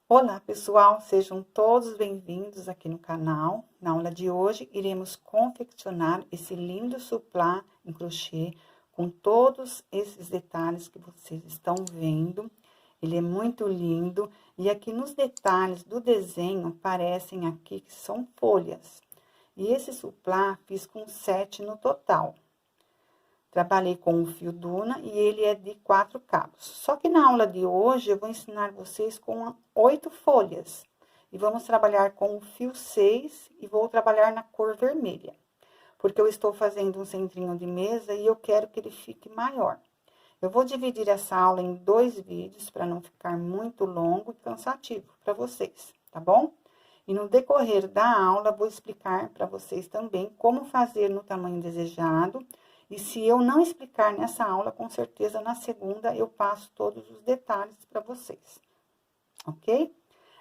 Olá, pessoal, sejam todos bem-vindos aqui no canal. Na aula de hoje, iremos confeccionar esse lindo suplá em crochê com todos esses detalhes que vocês estão vendo. Ele é muito lindo e aqui nos detalhes do desenho parecem aqui que são folhas. E esse suplá fiz com 7 no total. Trabalhei com o fio Duna e ele é de 4 cabos. Só que na aula de hoje eu vou ensinar vocês com 8 folhas. E vamos trabalhar com o fio 6 e vou trabalhar na cor vermelha. Porque eu estou fazendo um centrinho de mesa e eu quero que ele fique maior. Eu vou dividir essa aula em 2 vídeos para não ficar muito longo e cansativo para vocês, tá bom? E no decorrer da aula, vou explicar para vocês também como fazer no tamanho desejado. E se eu não explicar nessa aula, com certeza na segunda eu passo todos os detalhes para vocês, ok?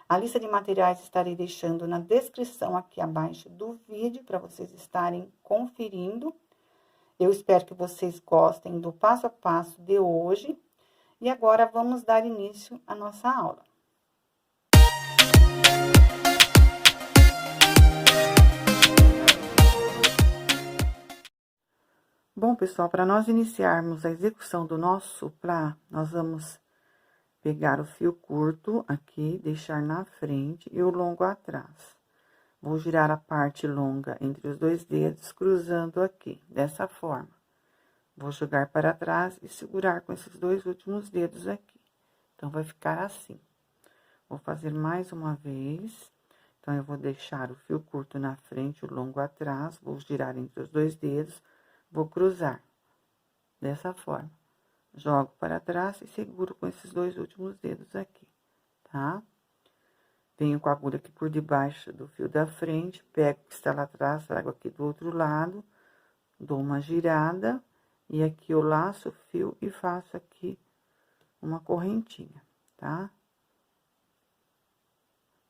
A lista de materiais estarei deixando na descrição aqui abaixo do vídeo, para vocês estarem conferindo. Eu espero que vocês gostem do passo a passo de hoje. E agora, vamos dar início à nossa aula. Bom, pessoal, para nós iniciarmos a execução do nosso suplá, nós vamos pegar o fio curto aqui, deixar na frente e o longo atrás. Vou girar a parte longa entre os 2 dedos, cruzando aqui, dessa forma. Vou jogar para trás e segurar com esses 2 últimos dedos aqui. Então, vai ficar assim. Vou fazer mais uma vez. Então, eu vou deixar o fio curto na frente, o longo atrás, vou girar entre os 2 dedos, vou cruzar, dessa forma. Jogo para trás e seguro com esses 2 últimos dedos aqui, tá? Venho com a agulha aqui por debaixo do fio da frente, pego o que está lá atrás, trago aqui do outro lado, dou uma girada, e aqui eu laço o fio e faço aqui uma correntinha, tá?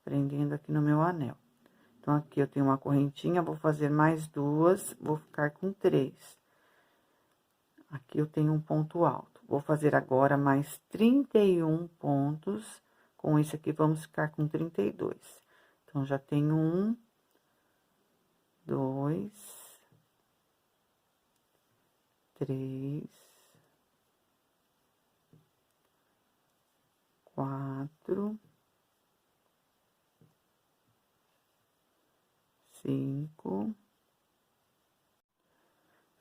Prendendo aqui no meu anel. Então, aqui eu tenho uma correntinha, vou fazer mais 2, vou ficar com 3. Aqui eu tenho um ponto alto. Vou fazer agora mais 31 pontos. Com esse aqui, vamos ficar com 32. Então, já tenho 1, 2, 3, 4, 5.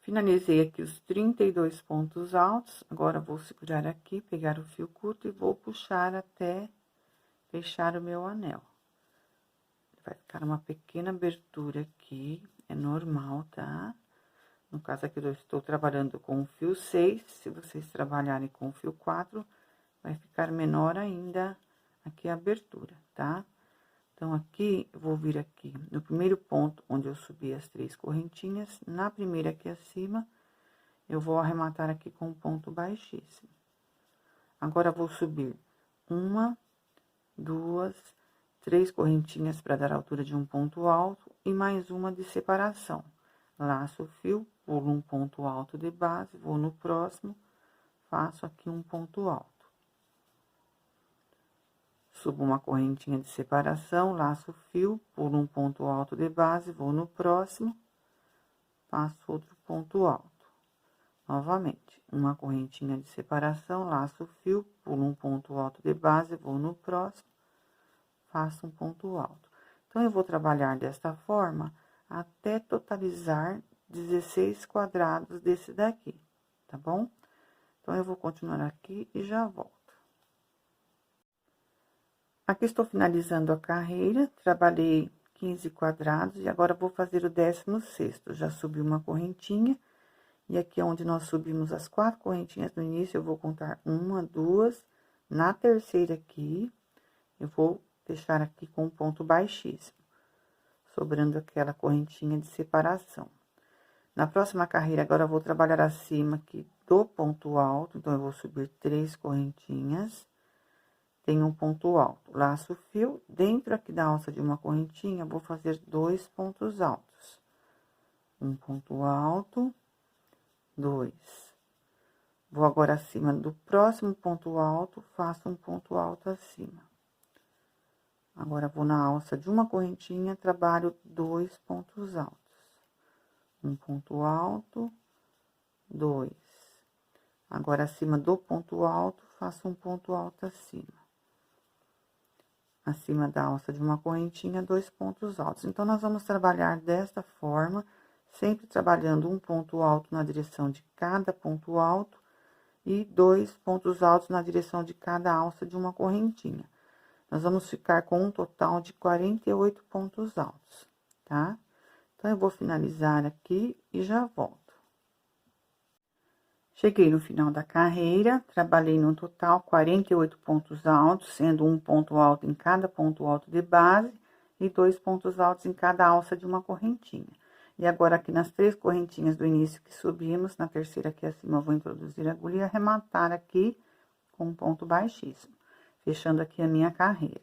Finalizei aqui os 32 pontos altos. Agora, vou segurar aqui, pegar o fio curto e vou puxar até fechar o meu anel. Vai ficar uma pequena abertura aqui, é normal, tá? No caso aqui, eu estou trabalhando com o fio 6, se vocês trabalharem com o fio 4, vai ficar menor ainda aqui a abertura, tá? Então, aqui, eu vou vir aqui no primeiro ponto, onde eu subi as 3 correntinhas, na primeira aqui acima, eu vou arrematar aqui com um ponto baixíssimo. Agora, vou subir 1, 2, 3 correntinhas para dar a altura de um ponto alto e mais uma de separação. Laço o fio, pulo um ponto alto de base, vou no próximo, faço aqui um ponto alto. Subo uma correntinha de separação, laço o fio, pulo um ponto alto de base, vou no próximo, faço outro ponto alto. Novamente, uma correntinha de separação, laço o fio, pulo um ponto alto de base, vou no próximo, faço um ponto alto. Então, eu vou trabalhar desta forma até totalizar 16 quadrados desse daqui, tá bom? Então, eu vou continuar aqui e já volto. Aqui estou finalizando a carreira, trabalhei 15 quadrados e agora vou fazer o 16º. Já subi uma correntinha e aqui onde nós subimos as 4 correntinhas no início, eu vou contar 1, 2, na terceira aqui, eu vou deixar aqui com um ponto baixíssimo, sobrando aquela correntinha de separação. Na próxima carreira, agora eu vou trabalhar acima aqui do ponto alto, então eu vou subir 3 correntinhas. Tem um ponto alto, laço o fio, dentro aqui da alça de uma correntinha, vou fazer 2 pontos altos. Um ponto alto, 2. Vou agora acima do próximo ponto alto, faço um ponto alto acima. Agora, vou na alça de uma correntinha, trabalho 2 pontos altos. Um ponto alto, 2. Agora, acima do ponto alto, faço um ponto alto acima. Acima da alça de uma correntinha, 2 pontos altos. Então, nós vamos trabalhar desta forma, sempre trabalhando um ponto alto na direção de cada ponto alto e 2 pontos altos na direção de cada alça de uma correntinha. Nós vamos ficar com um total de 48 pontos altos, tá? Então, eu vou finalizar aqui e já volto. Cheguei no final da carreira, trabalhei no total 48 pontos altos, sendo um ponto alto em cada ponto alto de base e 2 pontos altos em cada alça de uma correntinha. E agora, aqui nas 3 correntinhas do início que subimos, na terceira aqui acima, eu vou introduzir a agulha e arrematar aqui com um ponto baixíssimo, fechando aqui a minha carreira.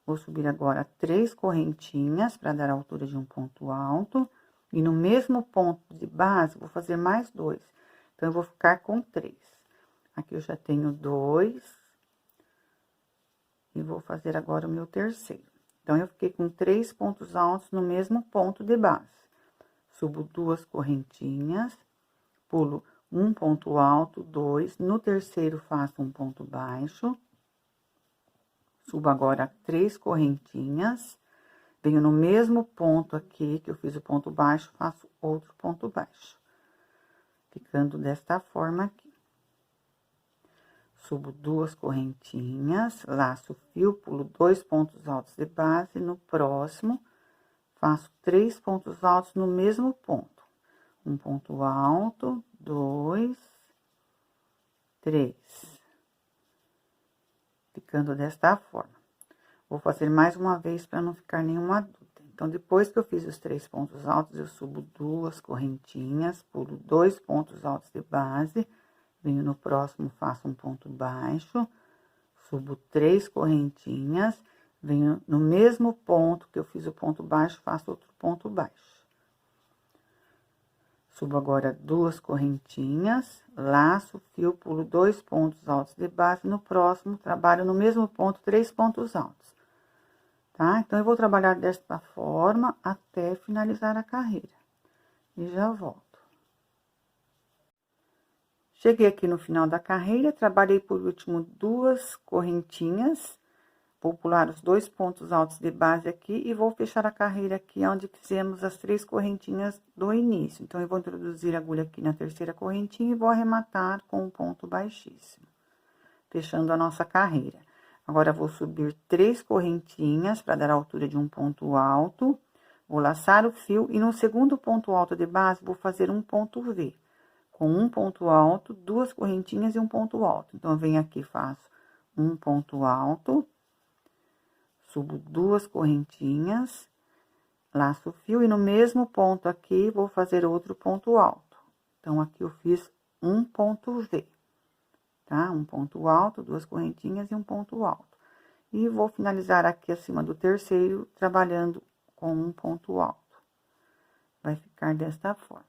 Vou subir agora 3 correntinhas para dar a altura de um ponto alto, e no mesmo ponto de base, vou fazer mais 2. Então, eu vou ficar com 3. Aqui eu já tenho 2. E vou fazer agora o meu terceiro. Então, eu fiquei com 3 pontos altos no mesmo ponto de base. Subo 2 correntinhas, pulo um ponto alto, 2. No terceiro, faço um ponto baixo. Subo agora 3 correntinhas. Venho no mesmo ponto aqui que eu fiz o ponto baixo, faço outro ponto baixo. Ficando desta forma aqui. Subo 2 correntinhas, laço o fio, pulo 2 pontos altos de base, no próximo, faço 3 pontos altos no mesmo ponto. Um ponto alto, 2, 3. Ficando desta forma. Vou fazer mais uma vez para não ficar nenhuma dúvida. Então, depois que eu fiz os 3 pontos altos, eu subo 2 correntinhas, pulo 2 pontos altos de base, venho no próximo, faço um ponto baixo, subo 3 correntinhas, venho no mesmo ponto que eu fiz o ponto baixo, faço outro ponto baixo. Subo agora 2 correntinhas, laço o fio, pulo 2 pontos altos de base, no próximo, trabalho no mesmo ponto, 3 pontos altos. Tá? Então, eu vou trabalhar desta forma até finalizar a carreira. E já volto. Cheguei aqui no final da carreira, trabalhei por último 2 correntinhas. Vou pular os 2 pontos altos de base aqui e vou fechar a carreira aqui onde fizemos as 3 correntinhas do início. Então, eu vou introduzir a agulha aqui na terceira correntinha e vou arrematar com um ponto baixíssimo, fechando a nossa carreira. Agora, vou subir 3 correntinhas para dar a altura de um ponto alto. Vou laçar o fio e no segundo ponto alto de base, vou fazer um ponto V. Com um ponto alto, 2 correntinhas e um ponto alto. Então, eu venho aqui, faço um ponto alto. Subo 2 correntinhas, laço o fio e no mesmo ponto aqui, vou fazer outro ponto alto. Então, aqui eu fiz um ponto V. Tá? Um ponto alto, 2 correntinhas e um ponto alto. E vou finalizar aqui acima do terceiro, trabalhando com um ponto alto. Vai ficar desta forma.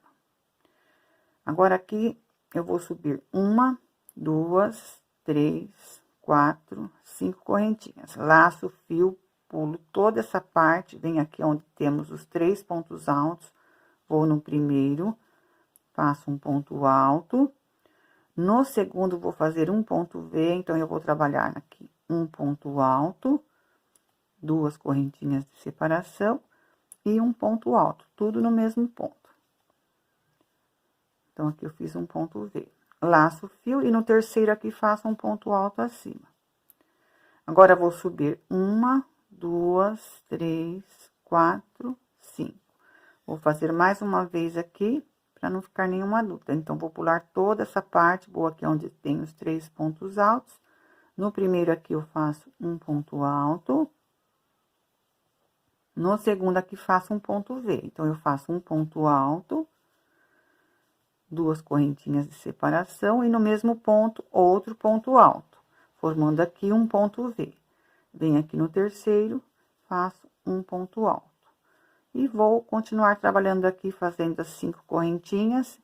Agora, aqui, eu vou subir 1, 2, 3, 4, 5 correntinhas. Laço o fio, pulo toda essa parte, venho aqui onde temos os 3 pontos altos, vou no primeiro, faço um ponto alto. No segundo, vou fazer um ponto V, então, eu vou trabalhar aqui um ponto alto, 2 correntinhas de separação e um ponto alto, tudo no mesmo ponto. Então, aqui eu fiz um ponto V. Laço o fio e no terceiro aqui faço um ponto alto acima. Agora, vou subir 1, 2, 3, 4, 5. Vou fazer mais uma vez aqui, para não ficar nenhuma dúvida. Então, vou pular toda essa parte, vou aqui onde tem os 3 pontos altos. No primeiro aqui, eu faço um ponto alto. No segundo aqui, faço um ponto V. Então, eu faço um ponto alto, 2 correntinhas de separação, e no mesmo ponto, outro ponto alto, formando aqui um ponto V. Venho aqui no terceiro, faço um ponto alto. E vou continuar trabalhando aqui, fazendo as 5 correntinhas,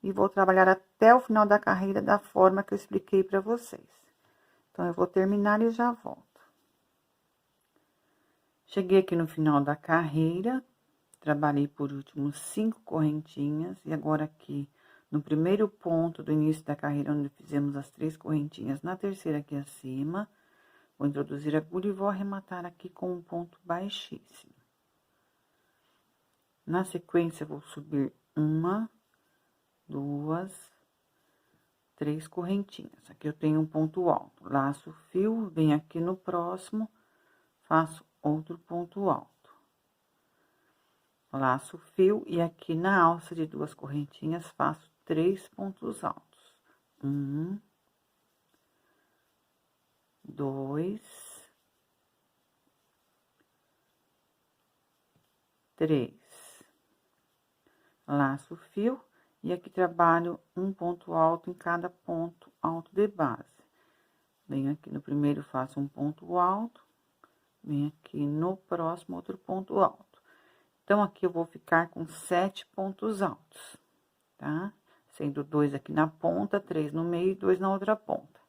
e vou trabalhar até o final da carreira da forma que eu expliquei para vocês. Então, eu vou terminar e já volto. Cheguei aqui no final da carreira, trabalhei por último 5 correntinhas, e agora aqui no primeiro ponto do início da carreira, onde fizemos as 3 correntinhas, na terceira aqui acima, vou introduzir a agulha e vou arrematar aqui com um ponto baixíssimo. Na sequência, vou subir 1, 2, 3 correntinhas. Aqui eu tenho um ponto alto, laço o fio, venho aqui no próximo, faço outro ponto alto. Laço o fio e aqui na alça de 2 correntinhas, faço 3 pontos altos. 1, 2, 3. Laço o fio e aqui trabalho um ponto alto em cada ponto alto de base. Venho aqui no primeiro, faço um ponto alto, venho aqui no próximo outro ponto alto. Então, aqui eu vou ficar com 7 pontos altos, tá? Sendo 2 aqui na ponta, 3 no meio e 2 na outra ponta.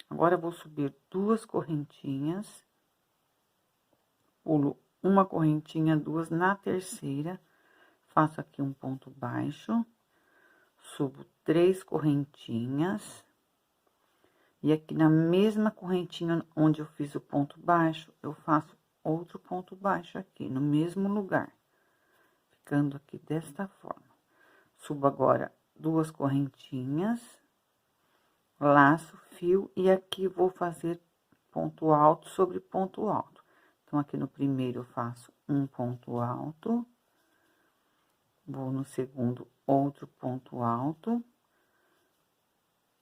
Agora, eu vou subir 2 correntinhas, pulo uma correntinha, 2 na terceira, faço aqui um ponto baixo, subo 3 correntinhas, e aqui na mesma correntinha onde eu fiz o ponto baixo, eu faço outro ponto baixo aqui, no mesmo lugar. Ficando aqui desta forma. Subo agora 2 correntinhas, laço fio e aqui vou fazer ponto alto sobre ponto alto. Então, aqui no primeiro eu faço um ponto alto, vou no segundo outro ponto alto,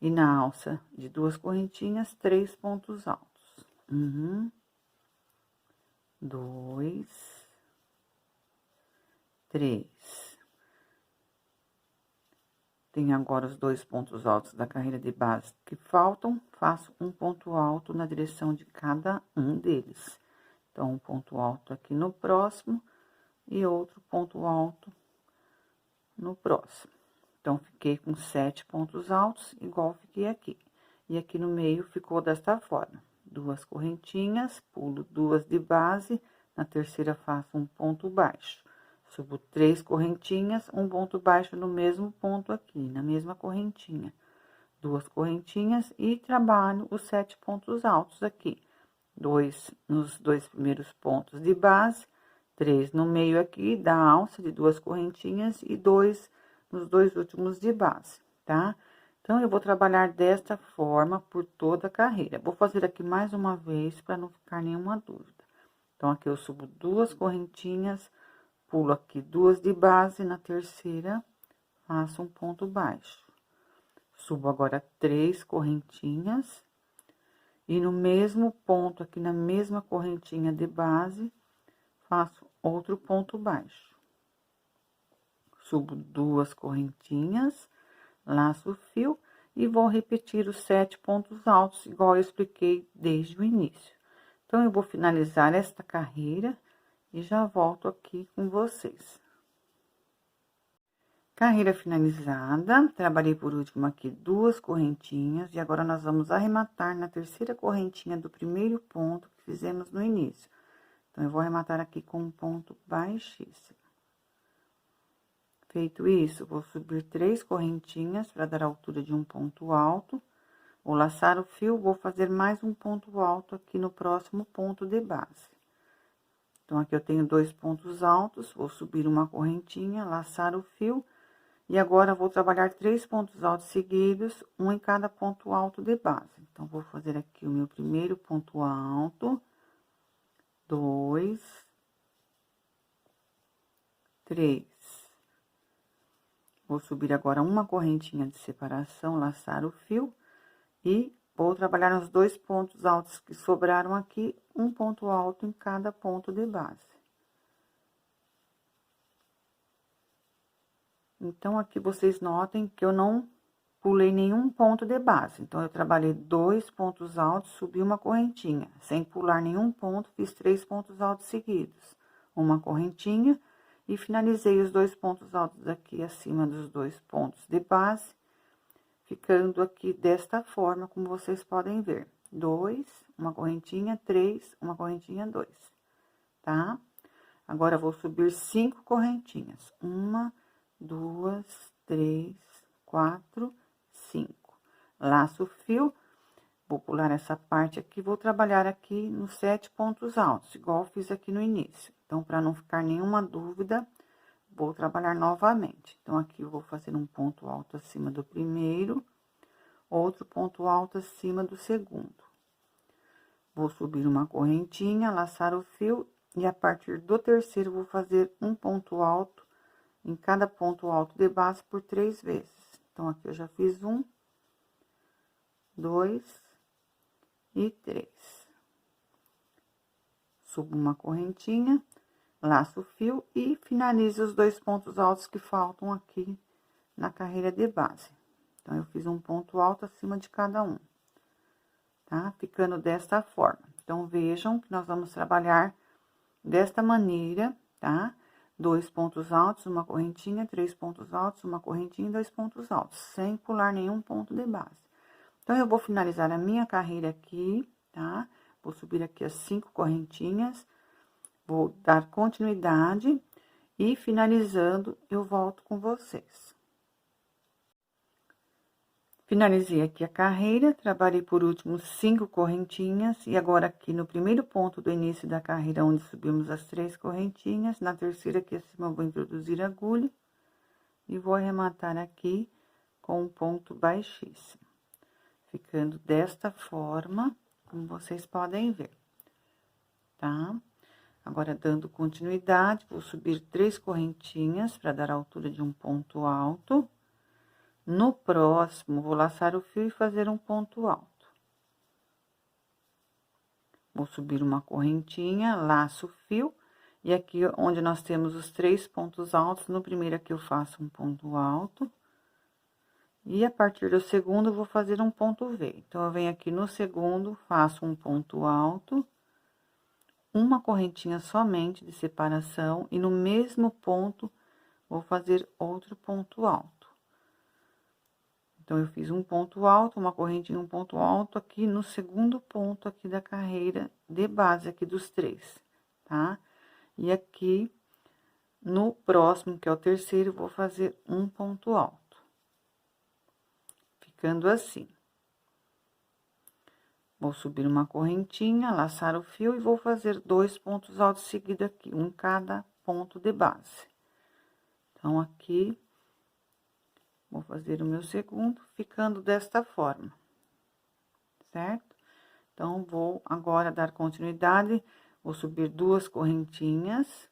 e na alça de 2 correntinhas, 3 pontos altos. 1, 2, 3. Tenho agora os 2 pontos altos da carreira de base que faltam, faço um ponto alto na direção de cada um deles. Então, um ponto alto aqui no próximo e outro ponto alto no próximo. Então, fiquei com 7 pontos altos, igual fiquei aqui. E aqui no meio ficou desta forma: 2 correntinhas, pulo 2 de base, na terceira faço um ponto baixo. Subo 3 correntinhas, um ponto baixo no mesmo ponto aqui, na mesma correntinha. 2 correntinhas e trabalho os 7 pontos altos aqui. 2 nos 2 primeiros pontos de base, 3 no meio aqui da alça de 2 correntinhas e 2 nos 2 últimos de base, tá? Então, eu vou trabalhar desta forma por toda a carreira. Vou fazer aqui mais uma vez para não ficar nenhuma dúvida. Então, aqui eu subo 2 correntinhas, pulo aqui 2 de base, na terceira, faço um ponto baixo. Subo agora 3 correntinhas, e no mesmo ponto, aqui na mesma correntinha de base, faço outro ponto baixo. Subo 2 correntinhas, laço o fio, e vou repetir os 7 pontos altos, igual eu expliquei desde o início. Então, eu vou finalizar esta carreira e já volto aqui com vocês. Carreira finalizada, trabalhei por último aqui 2 correntinhas, e agora nós vamos arrematar na terceira correntinha do primeiro ponto que fizemos no início. Então, eu vou arrematar aqui com um ponto baixíssimo. Feito isso, vou subir 3 correntinhas para dar a altura de um ponto alto, vou laçar o fio, vou fazer mais um ponto alto aqui no próximo ponto de base. Então, aqui eu tenho 2 pontos altos, vou subir uma correntinha, laçar o fio, e agora vou trabalhar 3 pontos altos seguidos, um em cada ponto alto de base. Então, vou fazer aqui o meu primeiro ponto alto, 2, 3. Vou subir agora uma correntinha de separação, laçar o fio, e vou trabalhar nos 2 pontos altos que sobraram aqui, um ponto alto em cada ponto de base. Então, aqui vocês notem que eu não pulei nenhum ponto de base. Então, eu trabalhei 2 pontos altos, subi uma correntinha. Sem pular nenhum ponto, fiz 3 pontos altos seguidos. Uma correntinha e finalizei os 2 pontos altos aqui acima dos 2 pontos de base, ficando aqui desta forma, como vocês podem ver. 2, uma correntinha, 3, uma correntinha, 2. tá? Agora, vou subir 5 correntinhas. 1, 2, 3, 4, 5. Laço o fio, vou pular essa parte aqui, vou trabalhar aqui nos 7 pontos altos, igual eu fiz aqui no início. Então, para não ficar nenhuma dúvida, vou trabalhar novamente. Então, aqui eu vou fazer um ponto alto acima do primeiro, outro ponto alto acima do segundo. Vou subir uma correntinha, laçar o fio, e a partir do terceiro, vou fazer um ponto alto em cada ponto alto de base por 3 vezes. Então, aqui eu já fiz 1, 2 e 3. Subo uma correntinha, laço o fio e finalizo os 2 pontos altos que faltam aqui na carreira de base. Então, eu fiz um ponto alto acima de cada um, tá? Ficando desta forma. Então, vejam que nós vamos trabalhar desta maneira, tá? 2 pontos altos, uma correntinha, 3 pontos altos, uma correntinha e 2 pontos altos, sem pular nenhum ponto de base. Então, eu vou finalizar a minha carreira aqui, tá? Vou subir aqui as 5 correntinhas, vou dar continuidade e finalizando, eu volto com vocês. Finalizei aqui a carreira, trabalhei por último 5 correntinhas, e agora aqui no primeiro ponto do início da carreira, onde subimos as 3 correntinhas, na terceira aqui acima eu vou introduzir agulha, e vou arrematar aqui com um ponto baixíssimo, ficando desta forma, como vocês podem ver, tá? Agora, dando continuidade, vou subir 3 correntinhas para dar a altura de um ponto alto. No próximo, vou laçar o fio e fazer um ponto alto. Vou subir uma correntinha, laço o fio, e aqui onde nós temos os 3 pontos altos, no primeiro aqui eu faço um ponto alto. E a partir do segundo, eu vou fazer um ponto V. Então, eu venho aqui no segundo, faço um ponto alto, uma correntinha somente de separação, e no mesmo ponto, vou fazer outro ponto alto. Então, eu fiz um ponto alto, uma correntinha, um ponto alto aqui no segundo ponto aqui da carreira de base aqui dos 3, tá? E aqui, no próximo, que é o terceiro, vou fazer um ponto alto. Ficando assim. Vou subir uma correntinha, laçar o fio e vou fazer 2 pontos altos seguidos aqui, um em cada ponto de base. Então, aqui... Vou fazer o meu segundo, ficando desta forma, certo? Então, vou agora dar continuidade, vou subir 2 correntinhas,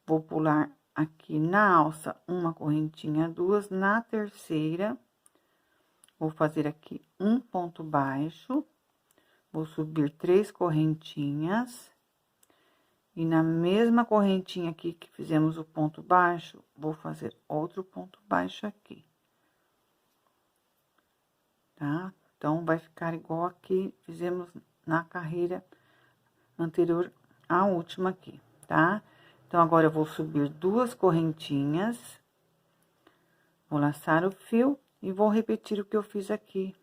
vou pular aqui na alça uma correntinha, 2, na terceira, vou fazer aqui um ponto baixo, vou subir 3 correntinhas, e na mesma correntinha aqui que fizemos o ponto baixo, vou fazer outro ponto baixo aqui. Tá? Então, vai ficar igual aqui, fizemos na carreira anterior à última aqui, tá? Então, agora eu vou subir 2 correntinhas, vou laçar o fio e vou repetir o que eu fiz aqui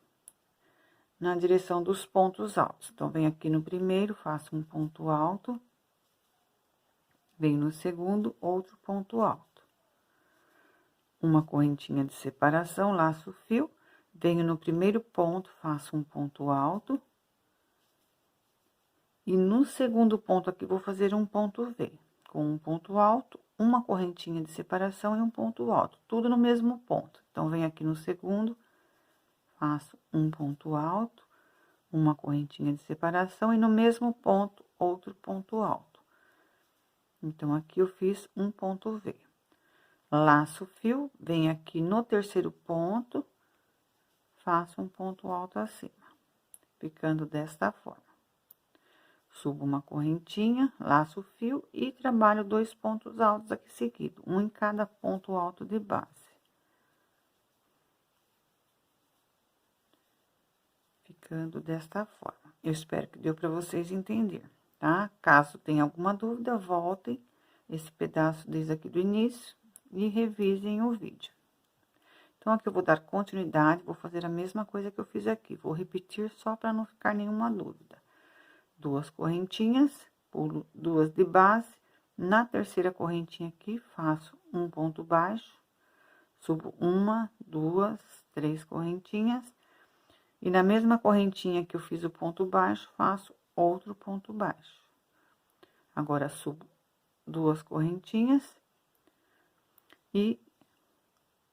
na direção dos pontos altos. Então, venho aqui no primeiro, faço um ponto alto, venho no segundo, outro ponto alto. Uma correntinha de separação, laço o fio. Venho no primeiro ponto, faço um ponto alto. E no segundo ponto aqui, vou fazer um ponto V. Com um ponto alto, uma correntinha de separação e um ponto alto. Tudo no mesmo ponto. Então, venho aqui no segundo, faço um ponto alto, uma correntinha de separação e no mesmo ponto, outro ponto alto. Então, aqui eu fiz um ponto V. Laço o fio, venho aqui no terceiro ponto, faço um ponto alto acima, ficando desta forma. Subo uma correntinha, laço o fio e trabalho 2 pontos altos aqui seguido, um em cada ponto alto de base. Ficando desta forma. Eu espero que deu para vocês entenderem, tá? Caso tenha alguma dúvida, voltem esse pedaço desde aqui do início e revisem o vídeo. Então, aqui eu vou dar continuidade, vou fazer a mesma coisa que eu fiz aqui. Vou repetir só para não ficar nenhuma dúvida. 2 correntinhas, pulo 2 de base, na terceira correntinha aqui, faço um ponto baixo, subo 1, 2, 3 correntinhas, e na mesma correntinha que eu fiz o ponto baixo, faço outro ponto baixo. Agora, subo 2 correntinhas e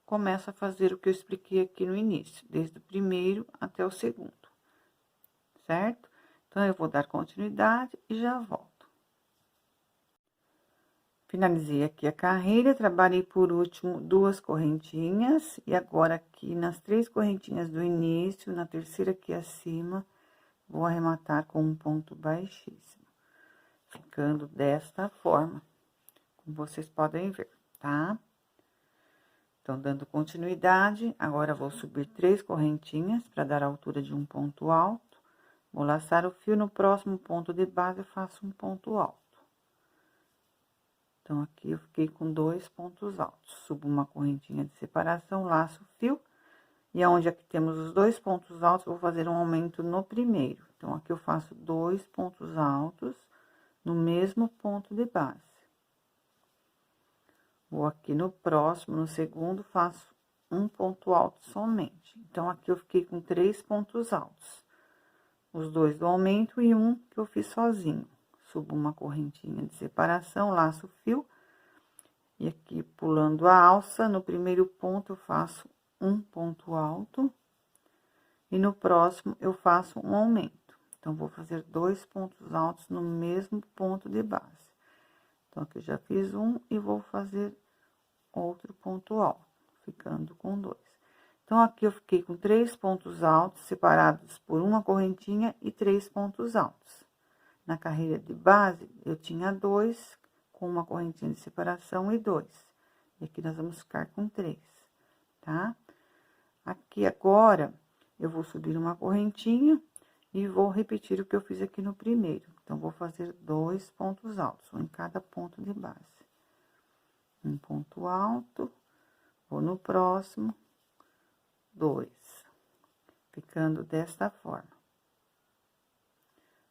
começo a fazer o que eu expliquei aqui no início, desde o primeiro até o segundo, certo? Então, eu vou dar continuidade e já volto. Finalizei aqui a carreira, trabalhei por último 2 correntinhas, e agora aqui nas 3 correntinhas do início, na terceira aqui acima, vou arrematar com um ponto baixíssimo, ficando desta forma, como vocês podem ver, tá? Então, dando continuidade, agora vou subir 3 correntinhas para dar a altura de um ponto alto, vou laçar o fio no próximo ponto de base, eu faço um ponto alto. Então, aqui eu fiquei com 2 pontos altos, subo uma correntinha de separação, laço o fio, e aonde aqui temos os 2 pontos altos, vou fazer um aumento no primeiro. Então, aqui eu faço 2 pontos altos no mesmo ponto de base. Vou aqui no próximo, no segundo, faço um ponto alto somente. Então, aqui eu fiquei com 3 pontos altos. Os 2 do aumento e um que eu fiz sozinho. Subo uma correntinha de separação, laço o fio. E aqui, pulando a alça, no primeiro ponto eu faço um ponto alto. E no próximo eu faço um aumento. Então, vou fazer 2 pontos altos no mesmo ponto de base. Então, aqui eu já fiz um e vou fazer outro ponto alto, ficando com 2. Então, aqui eu fiquei com 3 pontos altos, separados por uma correntinha e 3 pontos altos. Na carreira de base, eu tinha 2, com uma correntinha de separação e 2. E aqui nós vamos ficar com 3, tá? Aqui agora, eu vou subir uma correntinha e vou repetir o que eu fiz aqui no primeiro. Então, vou fazer 2 pontos altos, um em cada ponto de base. Um ponto alto, vou no próximo, 2, ficando desta forma.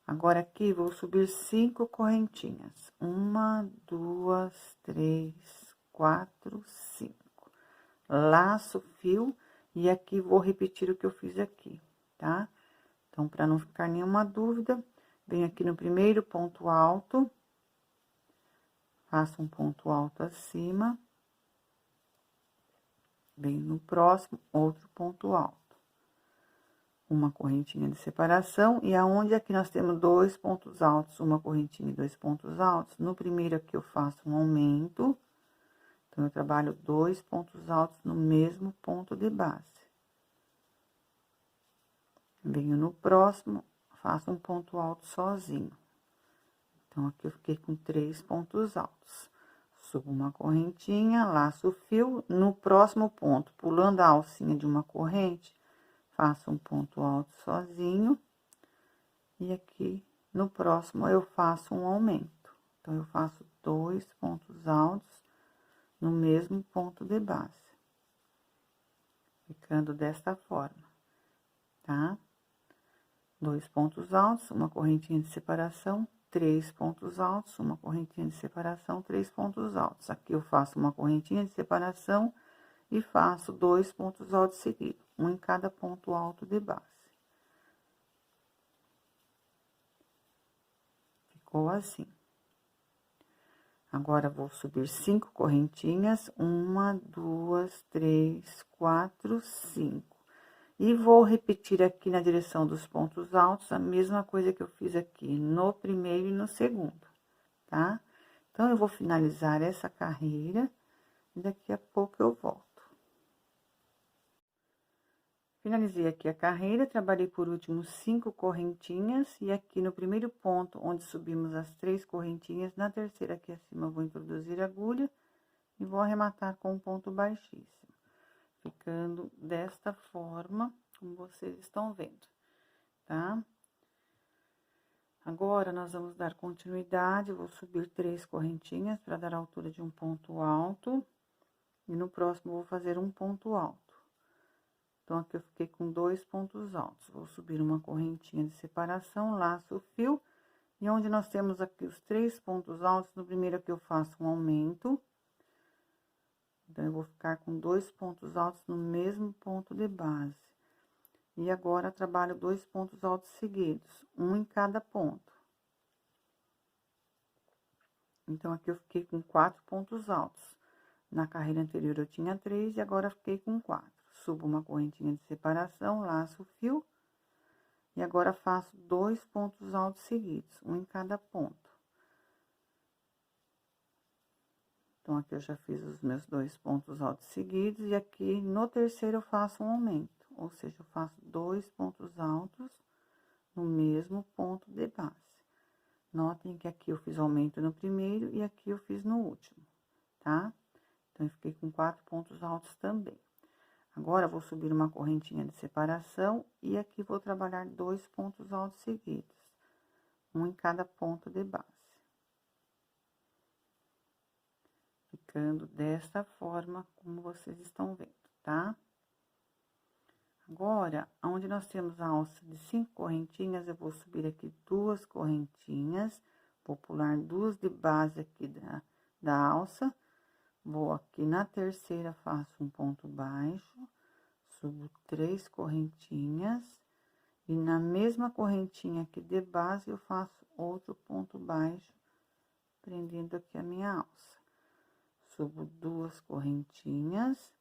Agora, aqui, vou subir 5 correntinhas. 1, 2, 3, 4, 5. Laço o fio e aqui vou repetir o que eu fiz aqui, tá? Então, para não ficar nenhuma dúvida, venho aqui no primeiro ponto alto, faço um ponto alto acima, venho no próximo, outro ponto alto. Uma correntinha de separação, e aonde aqui nós temos 2 pontos altos, uma correntinha e 2 pontos altos, no primeiro aqui eu faço um aumento, então, eu trabalho 2 pontos altos no mesmo ponto de base. Venho no próximo, faço um ponto alto sozinho. Então, aqui eu fiquei com 3 pontos altos. Subo uma correntinha, laço o fio, no próximo ponto, pulando a alcinha de uma corrente, faço um ponto alto sozinho, e aqui no próximo eu faço um aumento. Então, eu faço 2 pontos altos no mesmo ponto de base, ficando desta forma, tá? 2 pontos altos, uma correntinha de separação, 3 pontos altos, uma correntinha de separação, 3 pontos altos. Aqui eu faço uma correntinha de separação e faço 2 pontos altos seguidos, um em cada ponto alto de base. Ficou assim. Agora, vou subir 5 correntinhas, 1, 2, 3, 4, 5. E vou repetir aqui na direção dos pontos altos a mesma coisa que eu fiz aqui no primeiro e no segundo, tá? Então, eu vou finalizar essa carreira e daqui a pouco eu volto. Finalizei aqui a carreira, trabalhei por último 5 correntinhas, e aqui no primeiro ponto, onde subimos as 3 correntinhas, na terceira aqui acima, eu vou introduzir a agulha e vou arrematar com um ponto baixíssimo, ficando desta forma, como vocês estão vendo, tá? Agora, nós vamos dar continuidade, vou subir 3 correntinhas para dar a altura de um ponto alto, e no próximo vou fazer um ponto alto. Então, aqui eu fiquei com 2 pontos altos. Vou subir uma correntinha de separação, laço o fio, E onde nós temos aqui os 3 pontos altos, no primeiro aqui eu faço um aumento. Então, eu vou ficar com 2 pontos altos no mesmo ponto de base. E agora, trabalho 2 pontos altos seguidos, um em cada ponto. Então, aqui eu fiquei com 4 pontos altos. Na carreira anterior eu tinha 3 e agora fiquei com 4. Subo uma correntinha de separação, laço o fio. E agora, faço 2 pontos altos seguidos, um em cada ponto. Então, aqui eu já fiz os meus 2 pontos altos seguidos, e aqui no terceiro eu faço um aumento, ou seja, eu faço 2 pontos altos no mesmo ponto de base. Notem que aqui eu fiz aumento no primeiro e aqui eu fiz no último, tá? Então, eu fiquei com 4 pontos altos também. Agora, vou subir uma correntinha de separação e aqui vou trabalhar 2 pontos altos seguidos, um em cada ponto de base. Ficando desta forma, como vocês estão vendo, tá? Agora, onde nós temos a alça de 5 correntinhas, eu vou subir aqui 2 correntinhas, vou pular 2 de base aqui da alça, vou aqui na terceira, faço um ponto baixo, subo 3 correntinhas, e na mesma correntinha aqui de base, eu faço outro ponto baixo, prendendo aqui a minha alça. Subo 2 correntinhas,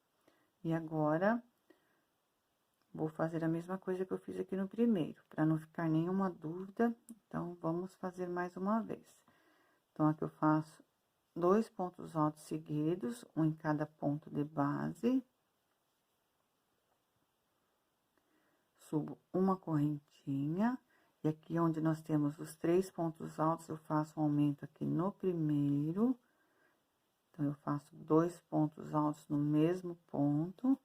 e agora, vou fazer a mesma coisa que eu fiz aqui no primeiro, para não ficar nenhuma dúvida, então, vamos fazer mais uma vez. Então, aqui eu faço 2 pontos altos seguidos, um em cada ponto de base. Subo uma correntinha, e aqui onde nós temos os 3 pontos altos, eu faço um aumento aqui no primeiro. Então, eu faço 2 pontos altos no mesmo ponto.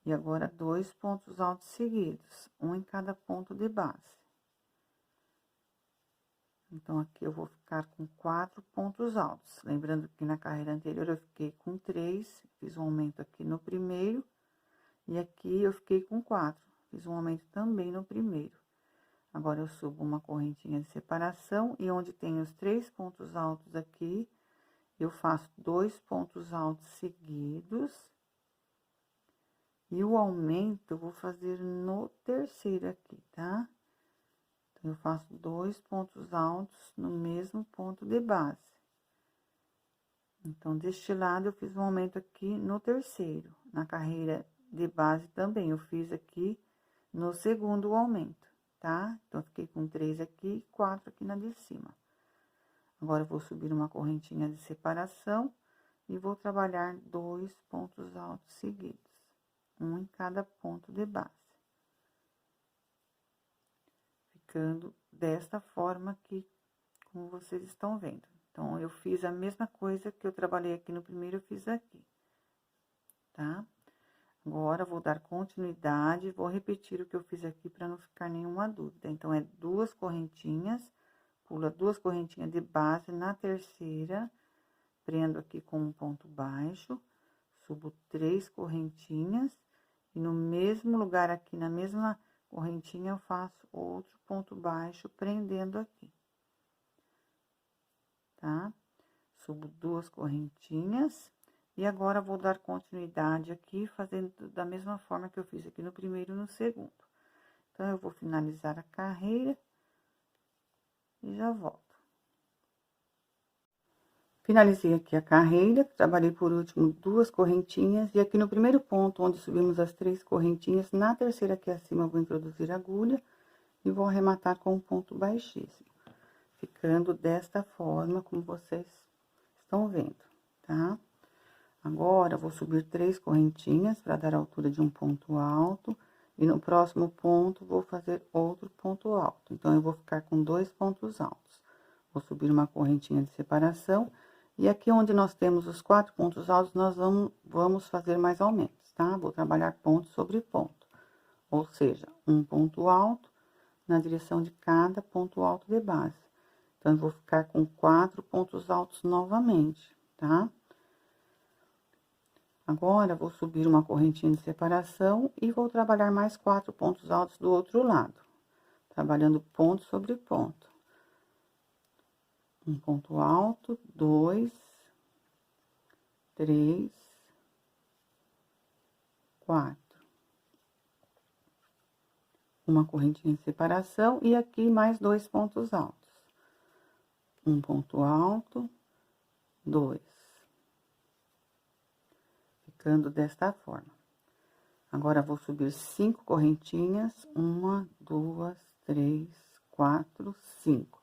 E agora, 2 pontos altos seguidos, um em cada ponto de base. Então, aqui eu vou ficar com 4 pontos altos. Lembrando que na carreira anterior eu fiquei com 3, fiz um aumento aqui no primeiro. E aqui eu fiquei com 4, fiz um aumento também no primeiro. Agora, eu subo uma correntinha de separação, e onde tem os 3 pontos altos aqui, eu faço 2 pontos altos seguidos. E o aumento eu vou fazer no terceiro aqui, tá? Então, eu faço 2 pontos altos no mesmo ponto de base. Então, deste lado, eu fiz um aumento aqui no terceiro. Na carreira de base também, eu fiz aqui no segundo aumento, tá? Então, eu fiquei com 3 aqui e 4 aqui na de cima. Agora, eu vou subir uma correntinha de separação e vou trabalhar 2 pontos altos seguidos, um em cada ponto de base. Ficando desta forma aqui, como vocês estão vendo. Então, eu fiz a mesma coisa que eu trabalhei aqui no primeiro, eu fiz aqui, tá? Agora, vou dar continuidade, vou repetir o que eu fiz aqui para não ficar nenhuma dúvida. Então, é 2 correntinhas, pula 2 correntinhas de base na terceira, prendo aqui com um ponto baixo, subo 3 correntinhas, e no mesmo lugar aqui, na mesma correntinha, eu faço outro ponto baixo, prendendo aqui, tá? Subo 2 correntinhas, e agora, vou dar continuidade aqui, fazendo da mesma forma que eu fiz aqui no primeiro e no segundo. Então, eu vou finalizar a carreira e já volto. Finalizei aqui a carreira, trabalhei por último 2 correntinhas, e aqui no primeiro ponto, onde subimos as 3 correntinhas, na terceira aqui acima, eu vou introduzir a agulha e vou arrematar com um ponto baixíssimo, ficando desta forma, como vocês estão vendo, tá? Agora, vou subir 3 correntinhas para dar a altura de um ponto alto, e no próximo ponto, vou fazer outro ponto alto. Então, eu vou ficar com 2 pontos altos. Vou subir uma correntinha de separação, e aqui onde nós temos os 4 pontos altos, nós vamos fazer mais aumentos, tá? Vou trabalhar ponto sobre ponto, ou seja, um ponto alto na direção de cada ponto alto de base. Então, eu vou ficar com 4 pontos altos novamente, tá? Agora, vou subir uma correntinha de separação e vou trabalhar mais 4 pontos altos do outro lado, trabalhando ponto sobre ponto. Um ponto alto, 2, 3, 4. Uma correntinha de separação e aqui mais 2 pontos altos. Um ponto alto, 2. Ficando desta forma. Agora, vou subir 5 correntinhas, 1, 2, 3, 4, 5.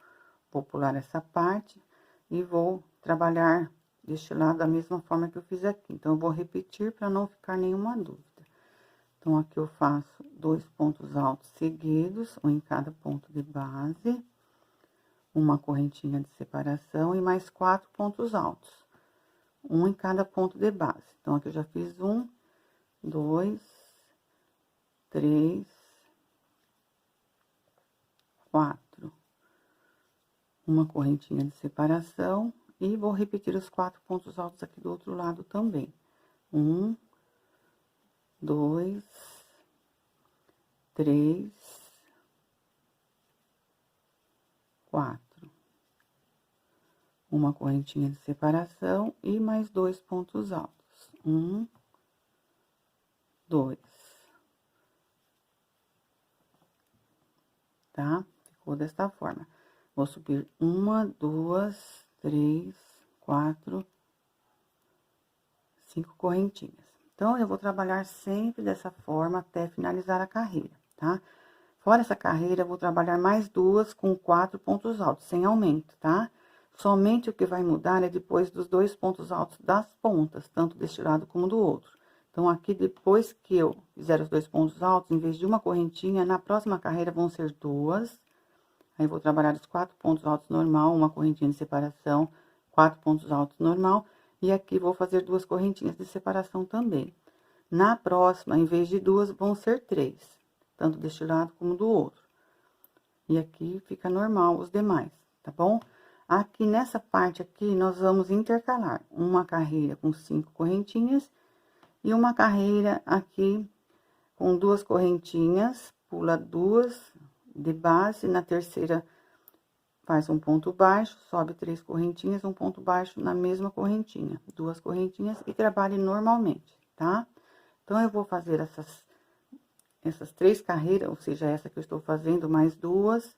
Vou pular essa parte e vou trabalhar deste lado da mesma forma que eu fiz aqui. Então, eu vou repetir para não ficar nenhuma dúvida. Então, aqui eu faço 2 pontos altos seguidos, um em cada ponto de base, uma correntinha de separação e mais 4 pontos altos, um em cada ponto de base. Então, aqui eu já fiz 1, 2, 3, 4. Uma correntinha de separação e vou repetir os 4 pontos altos aqui do outro lado também. 1, 2, 3, 4. Uma correntinha de separação e mais 2 pontos altos. 1, 2. Tá? Ficou desta forma. Vou subir 1, 2, 3, 4, 5 correntinhas. Então, eu vou trabalhar sempre dessa forma até finalizar a carreira, tá? Fora essa carreira, eu vou trabalhar mais 2 com 4 pontos altos, sem aumento, tá? Somente o que vai mudar é depois dos 2 pontos altos das pontas, tanto deste lado como do outro. Então, aqui, depois que eu fizer os 2 pontos altos, em vez de uma correntinha, na próxima carreira vão ser 2. Aí, vou trabalhar os 4 pontos altos normal, uma correntinha de separação, 4 pontos altos normal. E aqui, vou fazer 2 correntinhas de separação também. Na próxima, em vez de 2, vão ser 3. Tanto deste lado como do outro. E aqui, fica normal os demais, tá bom? Aqui, nessa parte aqui, nós vamos intercalar uma carreira com 5 correntinhas e uma carreira aqui com 2 correntinhas, pula 2 de base, na terceira faz um ponto baixo, sobe 3 correntinhas, um ponto baixo na mesma correntinha, 2 correntinhas e trabalhe normalmente, tá? Então, eu vou fazer essas 3 carreiras, ou seja, essa que eu estou fazendo, mais 2,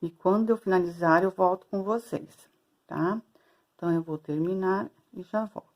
e quando eu finalizar, eu volto com vocês, tá? Então, eu vou terminar e já volto.